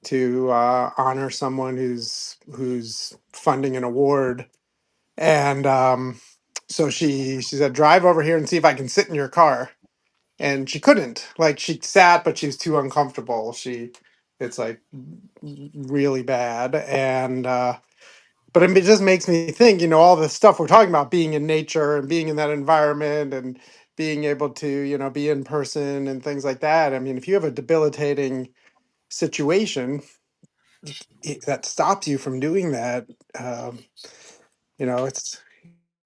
to honor someone who's funding an award. And so she said, drive over here and see if I can sit in your car. And she couldn't. Like she sat, but she was too uncomfortable. It's like really bad. And but it just makes me think, all the stuff we're talking about, being in nature and being in that environment and being able to, be in person and things like that. I mean, if you have a debilitating situation that stops you from doing that, um, it's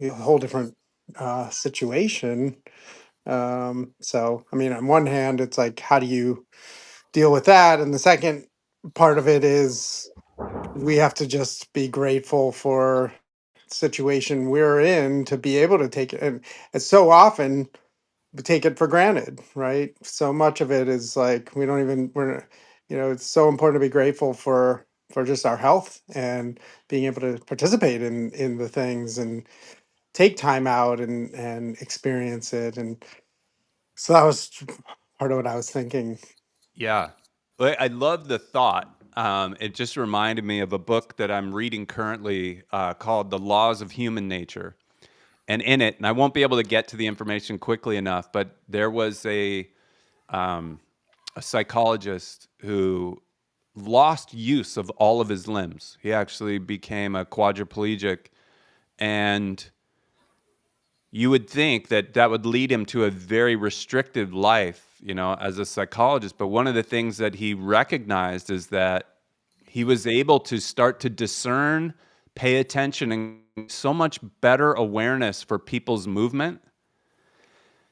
a whole different situation. So, I mean, on one hand, it's like, how do you deal with that? And the second part of it is we have to just be grateful for the situation we're in to be able to take it. And so often we take it for granted, right? So much of it is like we don't even it's so important to be grateful for just our health and being able to participate in the things and take time out and experience it. And so that was part of what I was thinking. Yeah. Well, I love the thought. It just reminded me of a book that I'm reading currently called The Laws of Human Nature. And in it, and I won't be able to get to the information quickly enough, but there was a psychologist who lost use of all of his limbs. He actually became a quadriplegic, and you would think that that would lead him to a very restricted life, you know, as a psychologist. But one of the things that he recognized is that he was able to start to discern, pay attention, and so much better awareness for people's movement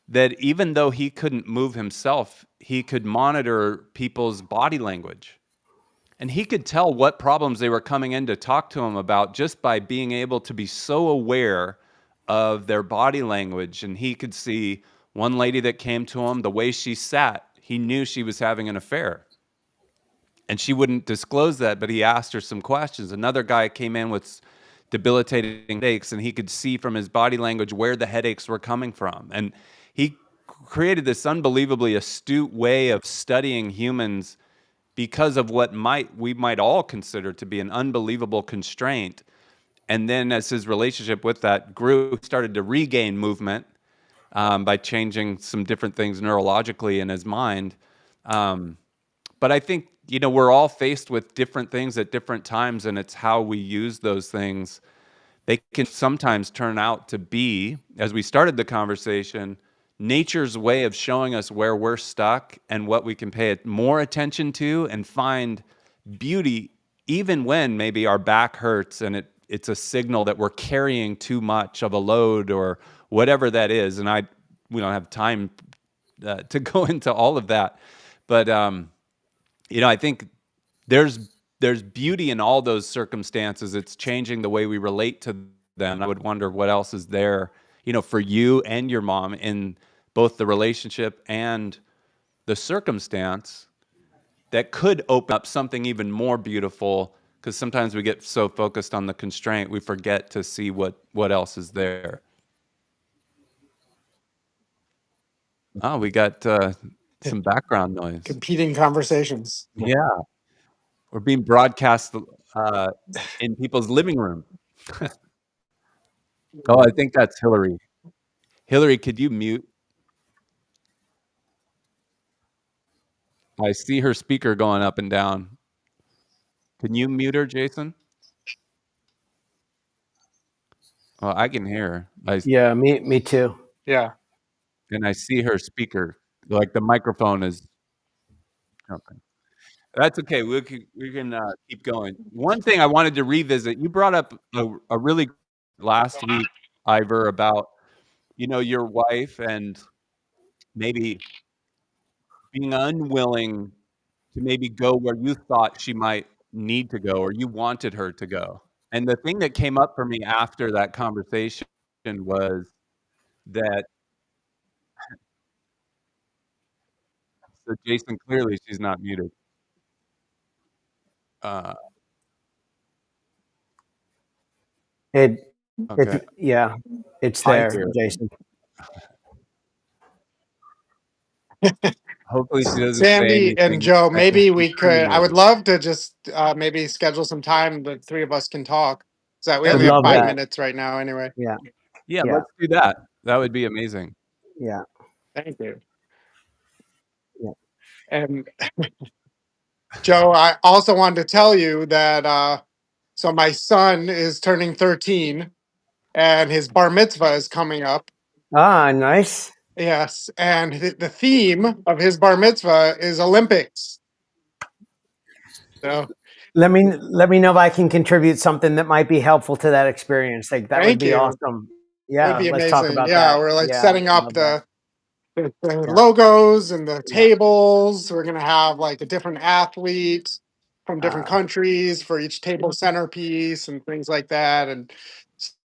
that even though he couldn't move himself, he could monitor people's body language. And he could tell what problems they were coming in to talk to him about just by being able to be so aware of their body language. And he could see one lady that came to him, the way she sat, he knew she was having an affair. And she wouldn't disclose that, but he asked her some questions. Another guy came in with debilitating headaches, and he could see from his body language where the headaches were coming from. And he created this unbelievably astute way of studying humans because of what we might all consider to be an unbelievable constraint. And then as his relationship with that grew, he started to regain movement by changing some different things neurologically in his mind. But I think, you know, we're all faced with different things at different times, and it's how we use those things. They can sometimes turn out to be, as we started the conversation, nature's way of showing us where we're stuck and what we can pay more attention to and find beauty, even when maybe our back hurts and it's a signal that we're carrying too much of a load or whatever that is. And we don't have time to go into all of that. But, you know, I think there's beauty in all those circumstances. It's changing the way we relate to them. I would wonder what else is there, you know, for you and your mom in both the relationship and the circumstance that could open up something even more beautiful, because sometimes we get so focused on the constraint, we forget to see what else is there. Oh, we got some background noise. Competing conversations. Yeah. We're being broadcast in people's living room. Oh, I think that's Hillary. Hillary, could you mute? I see her speaker going up and down. Can you mute her, Jason? Oh, I can hear her. Yeah, me too. Yeah. And I see her speaker. Like the microphone is. Okay. That's okay. We can keep going. One thing I wanted to revisit, you brought up a really last week, Ivor, about, you know, your wife and maybe being unwilling to maybe go where you thought she might need to go or you wanted her to go. And the thing that came up for me after that conversation was that, so Jason, clearly she's not muted. Okay. It's I there, hear it. Jason. Hopefully she doesn't say Sandy and anything Joe, that can maybe be we could, I would incriminating. love to just maybe schedule some time the three of us can talk. So we That Would only would have be love 5 that. great. minutes right now anyway. Yeah. Yeah, Yeah. let's do that. That would be amazing. Yeah. Thank you. Yeah. And Joe, I also wanted to tell you that so my son is turning 13 and his bar mitzvah is coming up. Ah, nice. Yes. And the theme of his bar mitzvah is Olympics. So Let me know if I can contribute something that might be helpful to that experience. Like that would thank be you. awesome. That'd Yeah, be let's talk amazing. about Yeah, that. we're like Yeah, setting up love that. the Yeah. logos and the Yeah. tables. We're gonna have like a different athlete from different Ah. countries for each table centerpiece and things like that. And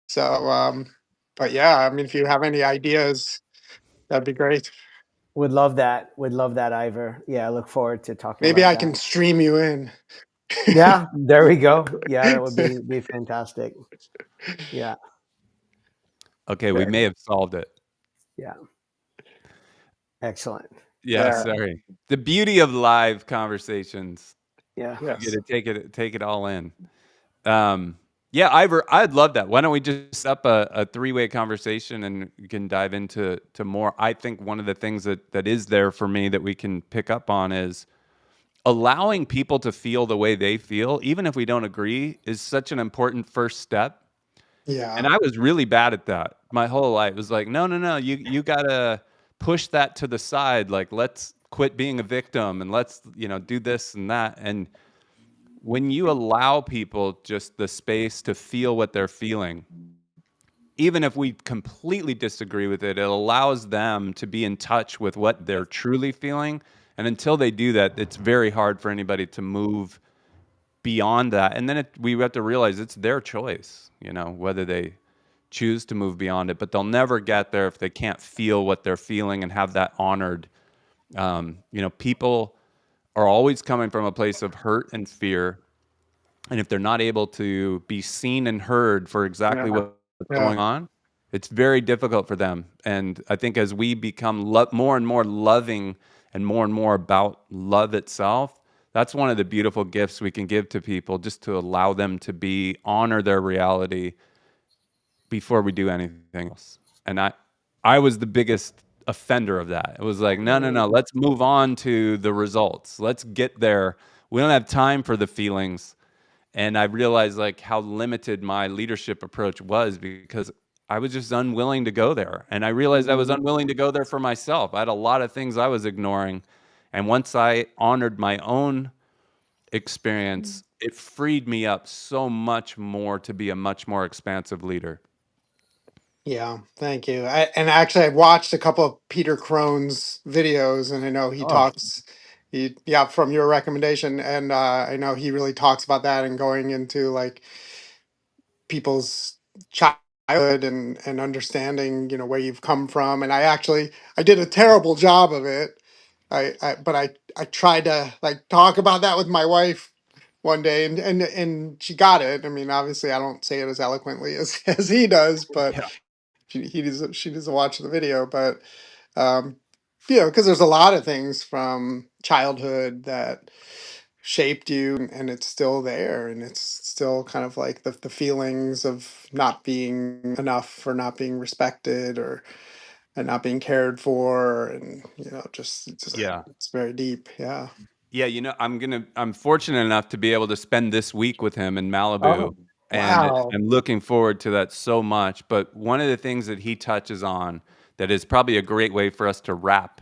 so, but yeah, I mean, if you have any ideas, that'd be great. Would love that. Would love that, Ivor. Yeah, I look forward to talking Maybe about I that. can stream you in. Yeah, there we go. Yeah, that would be fantastic. Yeah. Okay, we may have solved it. Yeah. Excellent. Yeah, Yeah. sorry. The beauty of live conversations. Yeah. Yes. You gotta take it all in. Yeah, Ivor, I'd love that. Why don't we just up a three-way conversation and we can dive into more. I think one of the things that is there for me that we can pick up on is allowing people to feel the way they feel, even if we don't agree, is such an important first step. Yeah. And I was really bad at that my whole life. It was like, no, you gotta push that to the side. Like, let's quit being a victim and let's, do this and that. And when you allow people just the space to feel what they're feeling, even if we completely disagree with it, it allows them to be in touch with what they're truly feeling. And until they do that, it's very hard for anybody to move beyond that. And then we have to realize it's their choice, whether they choose to move beyond it. But they'll never get there if they can't feel what they're feeling and have that honored. People are always coming from a place of hurt and fear. And if they're not able to be seen and heard for exactly Yeah. what's Yeah. going on, it's very difficult for them. And I think as we become more and more loving and more about love itself, that's one of the beautiful gifts we can give to people, just to allow them to honor their reality before we do anything else. And I was the biggest offender of that. It was like, no, let's move on to the results. Let's get there. We don't have time for the feelings. And I realized like how limited my leadership approach was, because I was just unwilling to go there. And I realized I was unwilling to go there for myself. I had a lot of things I was ignoring. And once I honored my own experience, it freed me up so much more to be a much more expansive leader. Yeah, thank you. And actually, I watched a couple of Peter Crone's videos, and I know he Oh, talks, from your recommendation, and I know he really talks about that and going into like people's childhood and understanding, where you've come from. And I did a terrible job of it. But I tried to like talk about that with my wife one day, and she got it. I mean, obviously, I don't say it as eloquently as as he does, but yeah. she doesn't watch the video, but um, because there's a lot of things from childhood that shaped you, and it's still there, and it's still kind of like the feelings of not being enough or not being respected or and not being cared for, and Yeah. it's very deep. Yeah. Yeah, I'm fortunate enough to be able to spend this week with him in Malibu, Oh, and wow. I'm looking forward to that so much. But one of the things that he touches on that is probably a great way for us to wrap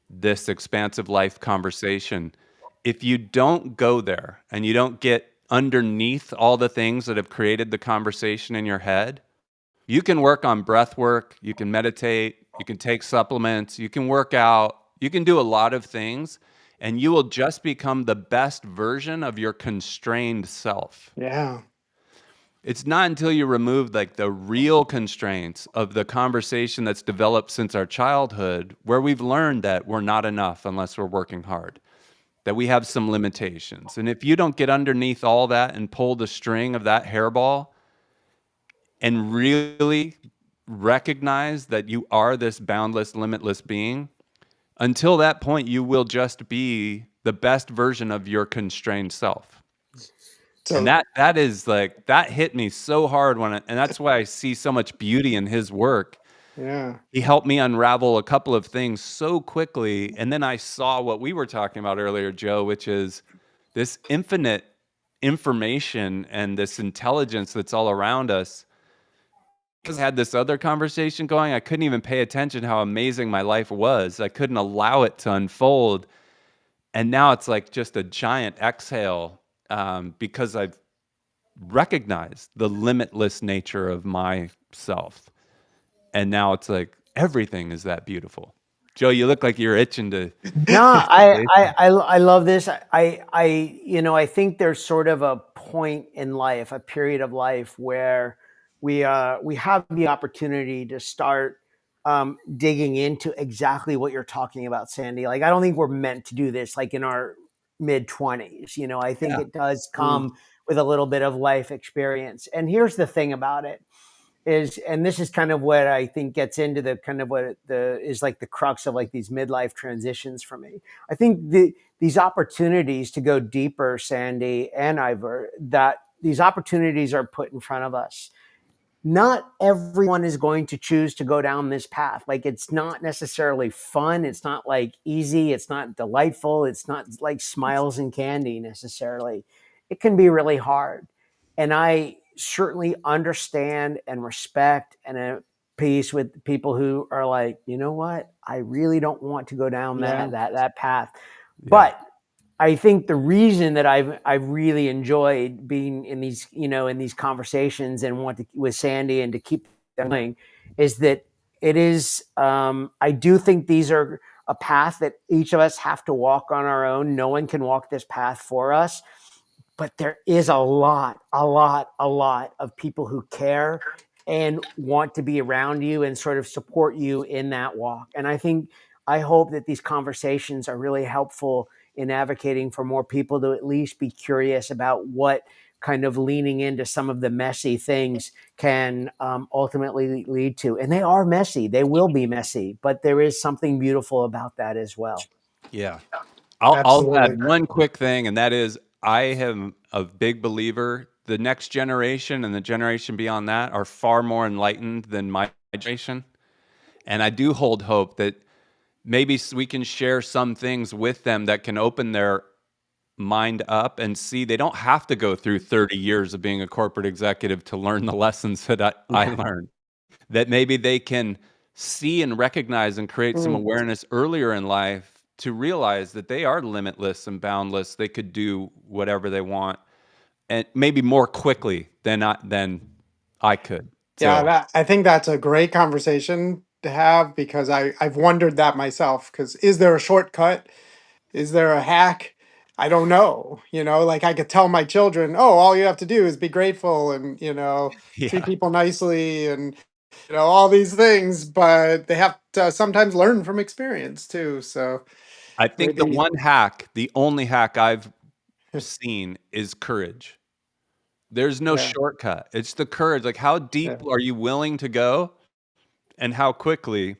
this expansive life conversation, if you don't go there and you don't get underneath all the things that have created the conversation in your head, you can work on breath work, you can meditate, you can take supplements, you can work out, you can do a lot of things, and you will just become the best version of your constrained self. Yeah. It's not until you remove like the real constraints of the conversation that's developed since our childhood, where we've learned that we're not enough unless we're working hard, that we have some limitations. And if you don't get underneath all that and pull the string of that hairball and really recognize that you are this boundless, limitless being, until that point, you will just be the best version of your constrained self. And So that is like, that hit me so hard and that's why I see so much beauty in his work. yeah. He helped me unravel a couple of things so quickly. And then I saw what we were talking about earlier, Joe, which is this infinite information and this intelligence that's all around us. Because I had this other conversation going, I couldn't even pay attention how amazing my life was. I couldn't allow it to unfold. And now it's like just a giant exhale, because I've recognized the limitless nature of myself. And now it's like everything is that beautiful. Joe, you look like you're itching to. No, I love this. I think there's sort of a point in life, a period of life where we have the opportunity to start digging into exactly what you're talking about, Sandy. Like, I don't think we're meant to do this like in our mid-20s. I think Yeah. it does come with a little bit of life experience. And here's the thing about it is, and this is kind of what I think gets into the kind of what is like the crux of like these midlife transitions for me. I think these opportunities to go deeper, Sandy and Ivor, that these opportunities are put in front of us. Not everyone is going to choose to go down this path. Like, it's not necessarily fun. It's not like easy. It's not delightful. It's not like smiles and candy necessarily. It can be really hard. And I certainly understand and respect and piece with people who are like, you know what, I really don't want to go down that path. But I think the reason that I've really enjoyed being in these, in these conversations and with Sandy and to keep them going is that it is, I do think these are a path that each of us have to walk on our own. No one can walk this path for us, but there is a lot of people who care and want to be around you and sort of support you in that walk. And I hope that these conversations are really helpful in advocating for more people to at least be curious about what kind of leaning into some of the messy things can ultimately lead to. And they are messy. They will be messy, but there is something beautiful about that as well. Yeah. I'll Absolutely. add one quick thing, and that is I am a big believer the next generation and the generation beyond that are far more enlightened than my generation. And I do hold hope that maybe we can share some things with them that can open their mind up and see they don't have to go through 30 years of being a corporate executive to learn the lessons that I learned. That maybe they can see and recognize and create some awareness earlier in life to realize that they are limitless and boundless. They could do whatever they want, and maybe more quickly than I could. Yeah, I think that's a great conversation to have because I've wondered that myself. Because is there a shortcut? Is there a hack? I don't know. Like I could tell my children, oh, all you have to do is be grateful and, treat people nicely and, all these things, but they have to sometimes learn from experience too. So I think the only hack I've seen is courage. There's no shortcut. It's the courage. Like, how deep are you willing to go and how quickly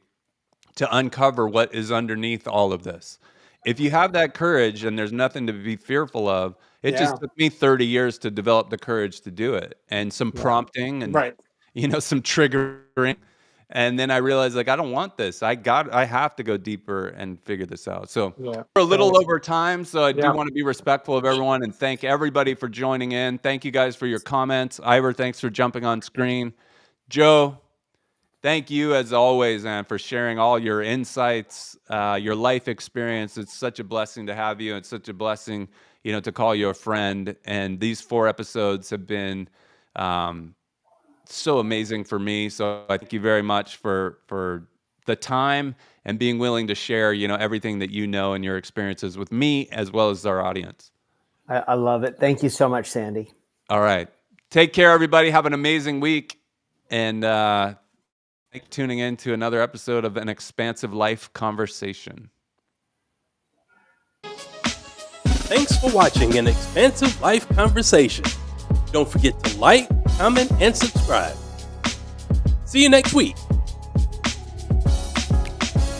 to uncover what is underneath all of this? If you have that courage and there's nothing to be fearful of, it just took me 30 years to develop the courage to do it and some prompting and, some triggering. And then I realized, like, I don't want this. I have to go deeper and figure this out. So we're a little over time. So I do want to be respectful of everyone and thank everybody for joining in. Thank you guys for your comments. Ivor, thanks for jumping on screen. Joe, thank you as always, man, for sharing all your insights, your life experience. It's such a blessing to have you. It's such a blessing, to call you a friend. And these 4 episodes have been so amazing for me. So I thank you very much for the time and being willing to share, everything that you know and your experiences with me as well as our audience. I love it. Thank you so much, Sandy. All right. Take care, everybody. Have an amazing week. And thank you for tuning in to another episode of An Expansive Life Conversation. Thanks for watching An Expansive Life Conversation. Don't forget to like, comment, and subscribe. See you next week.